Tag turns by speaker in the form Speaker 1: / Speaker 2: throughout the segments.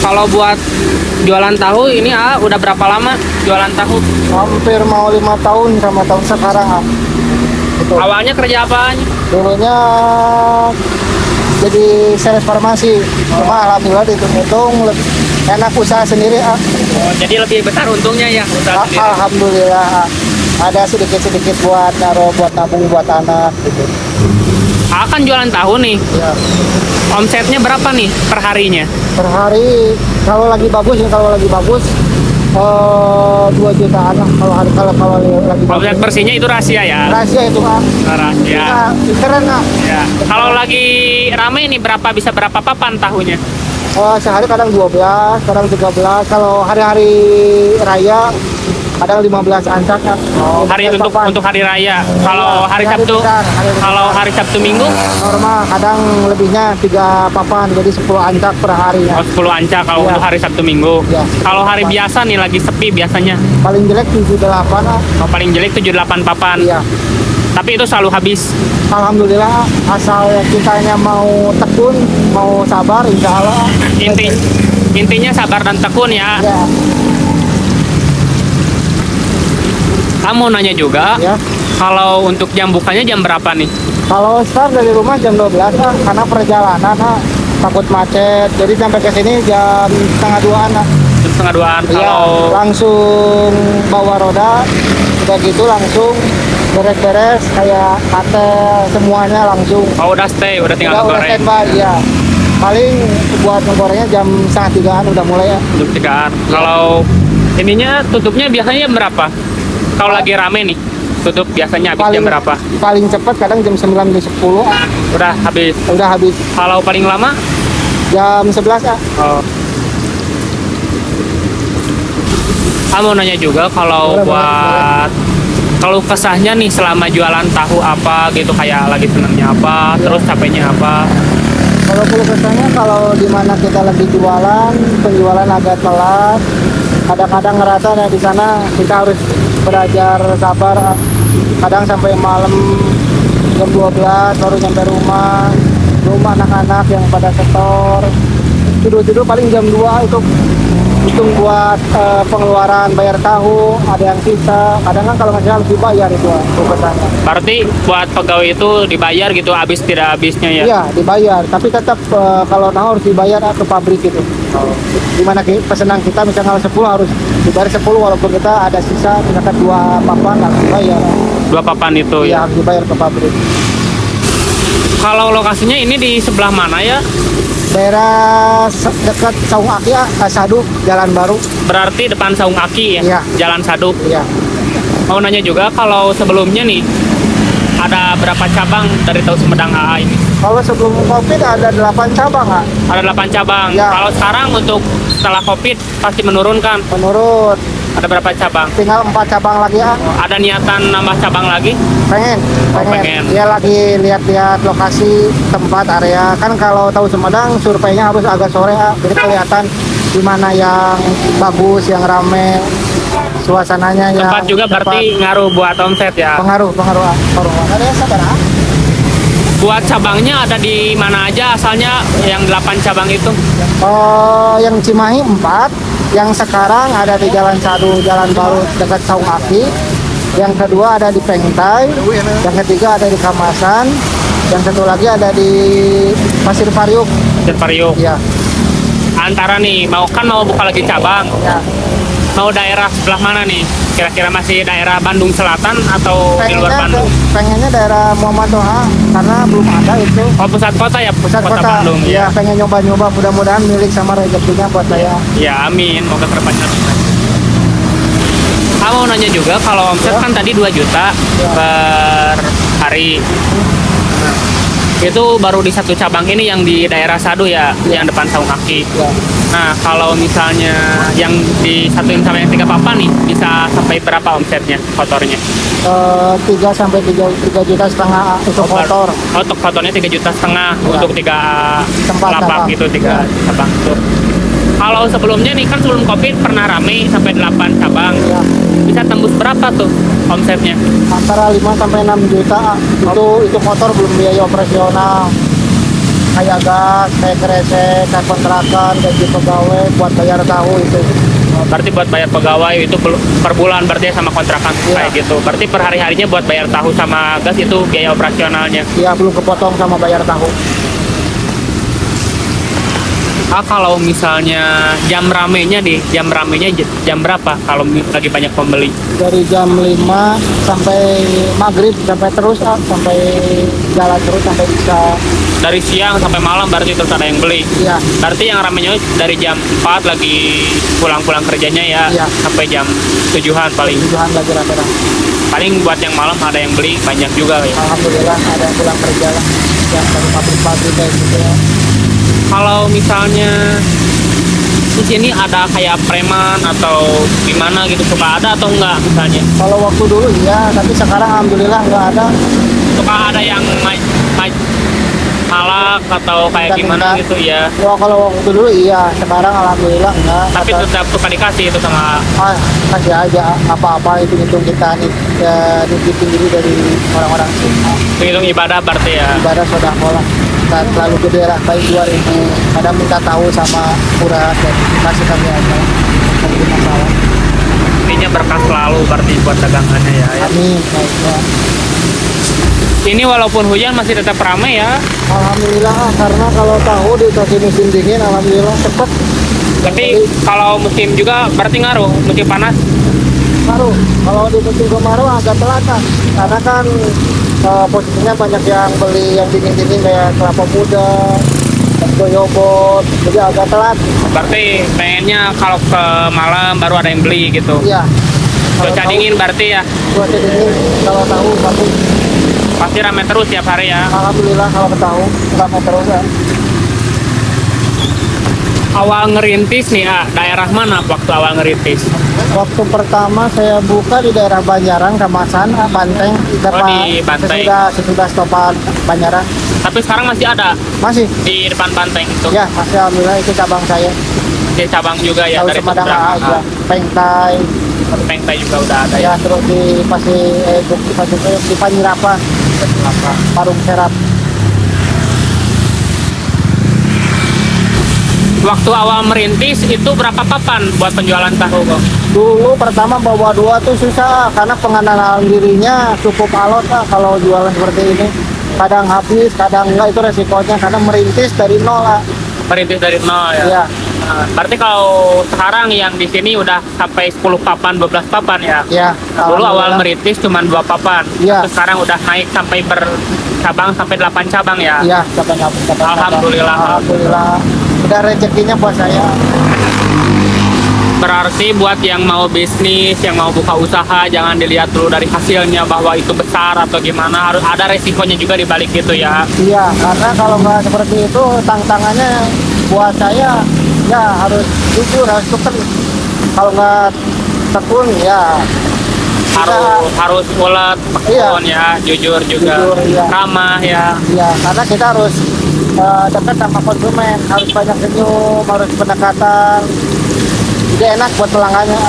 Speaker 1: Kalau buat jualan tahu ini udah berapa lama jualan tahu?
Speaker 2: Hampir mau 5 tahun sama tahun sekarang Itu.
Speaker 1: Awalnya kerja apaan?
Speaker 2: Dulunya jadi sales farmasi. Cuma alhamdulillah dihitung-hitung enak usaha sendiri
Speaker 1: Oh, jadi lebih besar untungnya ya usaha sendiri.
Speaker 2: Alhamdulillah ada sedikit-sedikit buat naruh, buat tabung, buat anak gitu.
Speaker 1: Kan jualan tahu nih.
Speaker 2: Ya.
Speaker 1: Omsetnya berapa nih per harinya?
Speaker 2: Per hari kalau lagi bagus 2 jutaan lah kalau lagi
Speaker 1: Omset
Speaker 2: bagus.
Speaker 1: bersihnya itu rahasia ya?
Speaker 2: Rahasia itu
Speaker 1: Rahasia.
Speaker 2: Keren
Speaker 1: Ya. Kalau lagi rame nih bisa berapa papan tahunya?
Speaker 2: Sehari kadang 12, kadang 13. Kalau hari-hari raya kadang 15 ancak.
Speaker 1: Hari untuk hari raya. Kalau hari Sabtu, kalau hari Sabtu Minggu
Speaker 2: normal kadang lebihnya 3 papan, jadi 10 ancak per hari ya.
Speaker 1: 10 ancak kalau
Speaker 2: Iya.
Speaker 1: untuk hari Sabtu Minggu.
Speaker 2: Iya.
Speaker 1: Kalau hari biasa nih lagi sepi biasanya.
Speaker 2: Paling jelek 78 lah.
Speaker 1: Kalau paling jelek 78 papan.
Speaker 2: Iya.
Speaker 1: Tapi itu selalu habis.
Speaker 2: Alhamdulillah asal kitanya mau tekun, mau sabar, insya Allah.
Speaker 1: Intinya sabar dan tekun ya.
Speaker 2: Ya,
Speaker 1: Kamu nanya juga,
Speaker 2: ya.
Speaker 1: kalau untuk jam bukanya jam berapa nih?
Speaker 2: Kalau start dari rumah jam 12 lah, karena perjalanan takut macet. Jadi sampai ke sini jam setengah 2-an lah.
Speaker 1: Jam setengah 2-an.
Speaker 2: Iya,
Speaker 1: Kalau
Speaker 2: langsung bawa roda, udah gitu langsung beres-beres kayak kate semuanya langsung.
Speaker 1: udah stay, udah tinggal
Speaker 2: Udah
Speaker 1: goreng.
Speaker 2: standby, ya. Paling buat menggorengnya jam setengah 3-an udah mulai ya.
Speaker 1: Jam 3-an. Kalau ininya tutupnya biasanya jam berapa? Kalau lagi rame nih, tutup biasanya habis jam berapa?
Speaker 2: Paling cepat kadang jam 9 jam 10
Speaker 1: Udah habis.
Speaker 2: udah habis.
Speaker 1: Kalau paling lama?
Speaker 2: Jam 11
Speaker 1: Oh. Kamu nanya juga kalau
Speaker 2: Boleh,
Speaker 1: buat kalau kesahnya nih selama jualan tahu apa gitu, kayak lagi senangnya apa, terus capeknya apa?
Speaker 2: Kalau keluh kesahnya kalau di mana kita lagi jualan, penjualan agak telat. Kadang-kadang ngerasa di sana kita harus belajar sabar. Kadang sampai malam jam 12 baru nyampe rumah. Rumah anak-anak yang pada setor. Tidur-tidur paling jam 2 itu hitung buat pengeluaran bayar tahu, ada yang sisa. Kadang kan kalau nggak salah lebih bayar itu keluh kesahnya.
Speaker 1: Berarti buat pegawai itu dibayar gitu habis tidak habisnya ya?
Speaker 2: Iya dibayar, tapi tetap kalau tahu harus dibayar ke pabrik itu. Dimana pesanan kita misalnya 10 harus dibayar 10 walaupun kita ada sisa misalkan 2 papan harus dibayar.
Speaker 1: 2 papan itu
Speaker 2: Iya
Speaker 1: ya.
Speaker 2: harus dibayar ke pabrik.
Speaker 1: Kalau lokasinya ini di sebelah mana ya?
Speaker 2: Daerah dekat Saung Aki Saduk, Jalan Baru.
Speaker 1: Berarti depan Saung Aki ya?
Speaker 2: Iya.
Speaker 1: Jalan Saduk.
Speaker 2: Iya.
Speaker 1: Mau nanya juga kalau sebelumnya nih ada berapa cabang dari Tahu Sumedang AA ini?
Speaker 2: Kalau sebelum Covid ada 8 cabang Kak.
Speaker 1: Ada 8 cabang.
Speaker 2: Ya.
Speaker 1: Kalau sekarang untuk setelah Covid pasti menurunkan.
Speaker 2: Menurut
Speaker 1: Ada berapa cabang?
Speaker 2: tinggal 4 cabang lagi ya.
Speaker 1: Ada niatan nambah cabang lagi?
Speaker 2: Pengen.
Speaker 1: pengen.
Speaker 2: Dia lagi lihat-lihat lokasi tempat area. Kan kalau Tahu Sumedang surveinya harus agak sore ya. Jadi kelihatan di mana yang bagus, yang rame, suasananya yang
Speaker 1: Tempat juga berarti ngaruh buat omset ya.
Speaker 2: pengaruh. Ada yang sabar ah.
Speaker 1: Buat cabangnya ada di mana aja asalnya yang 8 cabang itu?
Speaker 2: Yang Cimahi 4, yang sekarang ada di Jalan Sadu, Jalan Baru dekat Saung Aki. Yang kedua ada di Pengtai, yang ketiga ada di Kamasan, yang satu lagi ada di Pasir Pariuk.
Speaker 1: Dan Vario.
Speaker 2: Ya,
Speaker 1: Antara nih mau buka lagi cabang.
Speaker 2: ya.
Speaker 1: Mau daerah sebelah mana nih? Kira-kira masih daerah Bandung Selatan atau di luar Bandung?
Speaker 2: Pengennya daerah Muhammad Toha karena belum ada itu.
Speaker 1: Oh, pusat kota ya,
Speaker 2: Pusat kota.
Speaker 1: Bandung
Speaker 2: Ya,
Speaker 1: ya.
Speaker 2: pengen nyoba-nyoba, mudah-mudahan milik sama rezekinya buat saya.
Speaker 1: Ya, amin. Moga terbanyak. Kamu nanya juga kalau omset
Speaker 2: Ya.
Speaker 1: kan tadi 2 juta
Speaker 2: Ya.
Speaker 1: per hari. Itu baru di satu cabang ini yang di daerah Sadu ya, yang depan Saung Aki.
Speaker 2: Ya.
Speaker 1: Nah, kalau misalnya yang disatuin sama yang 3 papan nih, bisa sampai berapa omsetnya, kotornya?
Speaker 2: 3 sampai 3 juta setengah untuk motor.
Speaker 1: Oh, untuk kotornya 3,5 juta untuk 3
Speaker 2: Tempat
Speaker 1: lapak
Speaker 2: cabang.
Speaker 1: gitu, 3
Speaker 2: Ya.
Speaker 1: cabang tuh. Kalau sebelumnya nih kan sebelum Covid pernah rame sampai 8 cabang.
Speaker 2: Ya.
Speaker 1: Bisa tembus berapa tuh omsetnya?
Speaker 2: Antara 5 sampai 6 juta itu motor belum biaya operasional. kayak gas, kayak kresek, kayak kontrakan, gaji pegawai buat bayar tahu itu.
Speaker 1: Berarti buat bayar pegawai itu per bulan berarti ya sama kontrakan
Speaker 2: Iya.
Speaker 1: kayak gitu. Berarti per hari-harinya buat bayar tahu sama gas itu biaya operasionalnya.
Speaker 2: Ya belum kepotong sama bayar tahu.
Speaker 1: Kalau misalnya jam ramenya jam berapa kalau lagi banyak pembeli?
Speaker 2: Dari jam 5 sampai maghrib, sampai terus sampai jalan terus sampai bisa.
Speaker 1: Dari siang sampai malam berarti terus ada yang beli.
Speaker 2: Ya,
Speaker 1: Berarti yang ramenya dari jam 4 lagi pulang-pulang kerjanya ya,
Speaker 2: Iya.
Speaker 1: sampai jam 7-an paling.
Speaker 2: tujuan lagi rame-rame.
Speaker 1: Paling buat yang malam ada yang beli banyak juga ya.
Speaker 2: Alhamdulillah ada yang pulang kerja lah. Yang dari pabrik-pabrik kayak gitu ya.
Speaker 1: Kalau misalnya di sini ada kayak preman atau gimana gitu, suka ada atau enggak misalnya?
Speaker 2: Kalau waktu dulu iya, tapi sekarang alhamdulillah nggak ada.
Speaker 1: Suka ada yang malak atau kayak gimana
Speaker 2: Minta-minta.
Speaker 1: gitu ya.
Speaker 2: Wah, kalau waktu dulu iya, sekarang alhamdulillah enggak.
Speaker 1: Tapi tetap suka dikasih itu sama
Speaker 2: Kasih aja apa-apa itu kita nih ya, nitipin diri dari orang-orang sini.
Speaker 1: hitung ibadah berarti ya.
Speaker 2: Ibadah sodako lah. Kita terlalu gede lah, baik 2000. Kadang minta tahu sama murah dan kasih kami aja. Tidak ada masalah.
Speaker 1: Intinya berkah selalu berarti buat dagangannya ya.
Speaker 2: Amin. Baiknya.
Speaker 1: Ini walaupun hujan masih tetap ramai ya.
Speaker 2: Alhamdulillah karena kalau tahu dikasih musim dingin, alhamdulillah cepet.
Speaker 1: Tapi kalau musim juga berarti ngaruh, musim panas.
Speaker 2: Kemarau. Kalau di musim kemarau agak telat kan. Karena kan posisinya banyak yang beli yang dingin-dingin kayak kelapa muda, goyobot, jadi agak telat.
Speaker 1: Berarti pengennya kalau ke malam baru ada yang beli gitu.
Speaker 2: Iya. Kalau
Speaker 1: Cuaca
Speaker 2: tahu-
Speaker 1: dingin berarti ya.
Speaker 2: Cuaca dingin, kalau tahu bagus.
Speaker 1: Pasti ramai terus tiap hari ya.
Speaker 2: Alhamdulillah kalau tahu ramai terus ya.
Speaker 1: Awal ngerintis nih, daerah mana waktu awal ngerintis?
Speaker 2: Waktu pertama saya buka di daerah Banjaran, Kamasan, Banteng,
Speaker 1: di Banteng.
Speaker 2: sesudah stopan Banjaran.
Speaker 1: Tapi sekarang masih ada
Speaker 2: Masih?
Speaker 1: di depan Banteng itu.
Speaker 2: Ya, masih alhamdulillah itu cabang saya.
Speaker 1: Di cabang juga ya
Speaker 2: Tahu
Speaker 1: dari
Speaker 2: Sumedang
Speaker 1: seberang.
Speaker 2: aja. Pengtai,
Speaker 1: Pengtai juga udah ada ya.
Speaker 2: ya terus di di Panjirapa, Parung Serap.
Speaker 1: Waktu awal merintis itu berapa papan buat penjualan tahu kok?
Speaker 2: Dulu pertama bawa 2 tuh susah karena pengenalan dirinya cukup alot lah kalau jualan seperti ini. Kadang habis, kadang enggak, itu resikonya karena merintis dari nol lah.
Speaker 1: Merintis dari nol ya.
Speaker 2: Iya,
Speaker 1: Nah, berarti kalau sekarang yang di sini udah sampai 10 papan, 12 papan ya.
Speaker 2: ya.
Speaker 1: Dulu awal
Speaker 2: alhamdulillah.
Speaker 1: merintis cuma 2 papan.
Speaker 2: Iya.
Speaker 1: Terus sekarang udah naik sampai bercabang sampai 8 cabang ya.
Speaker 2: Iya, cabang.
Speaker 1: Alhamdulillah.
Speaker 2: Alhamdulillah. Udah rezekinya buat saya.
Speaker 1: Berarti buat yang mau bisnis, yang mau buka usaha, jangan dilihat dulu dari hasilnya bahwa itu besar atau gimana. Harus ada resikonya juga di balik itu ya.
Speaker 2: Iya, karena kalau nggak seperti itu tantangannya buat saya ya harus jujur, harus tekun. Kalau nggak tekun ya
Speaker 1: Harus ulet, tekun ya, jujur juga,
Speaker 2: Jujur, iya.
Speaker 1: ramah ya.
Speaker 2: ya karena kita harus dekat sama konsumen, harus banyak senyum, harus pendekatan. Jadi enak buat pelanggannya.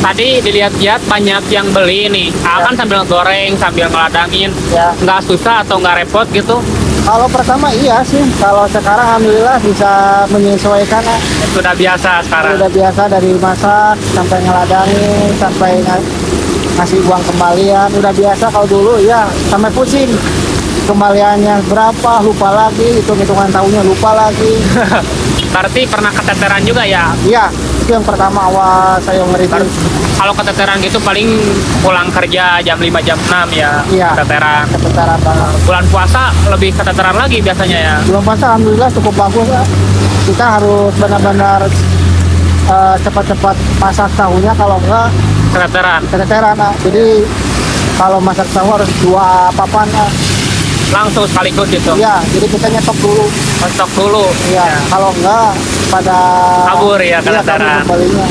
Speaker 1: Tadi dilihat-lihat banyak yang beli nih. Kan sambil goreng, sambil ngeladangin.
Speaker 2: Ya,
Speaker 1: Nggak susah atau nggak repot gitu?
Speaker 2: kalau pertama iya sih, kalau sekarang alhamdulillah bisa menyesuaikan.
Speaker 1: Sudah biasa sekarang.
Speaker 2: Udah biasa dari masak sampai ngeladangin sampai ngasih uang kembalian, udah biasa. Kalau dulu ya sampai pusing, kembaliannya berapa lupa lagi, hitungan tahunnya lupa lagi.
Speaker 1: Berarti pernah keteteran juga ya?
Speaker 2: Iya, itu yang pertama awal saya ngeritis.
Speaker 1: Kalau keteteran gitu paling pulang kerja jam 5 jam 6 ya.
Speaker 2: Iya.
Speaker 1: Keteteran.
Speaker 2: Keteteran banget.
Speaker 1: Bulan puasa lebih keteteran lagi biasanya ya.
Speaker 2: Belum puasa alhamdulillah cukup bagus ya. Kita harus benar-benar cepat-cepat masak tahunya, kalau enggak
Speaker 1: Keteteran.
Speaker 2: keteteran. Jadi kalau masak tahu harus 2 papan.
Speaker 1: Langsung sekaligus gitu.
Speaker 2: Iya, jadi kita nyetok dulu.
Speaker 1: Stok dulu.
Speaker 2: Iya, kalau enggak pada
Speaker 1: Kabur ya,
Speaker 2: iya, kabur
Speaker 1: keteteran.
Speaker 2: kembalinya.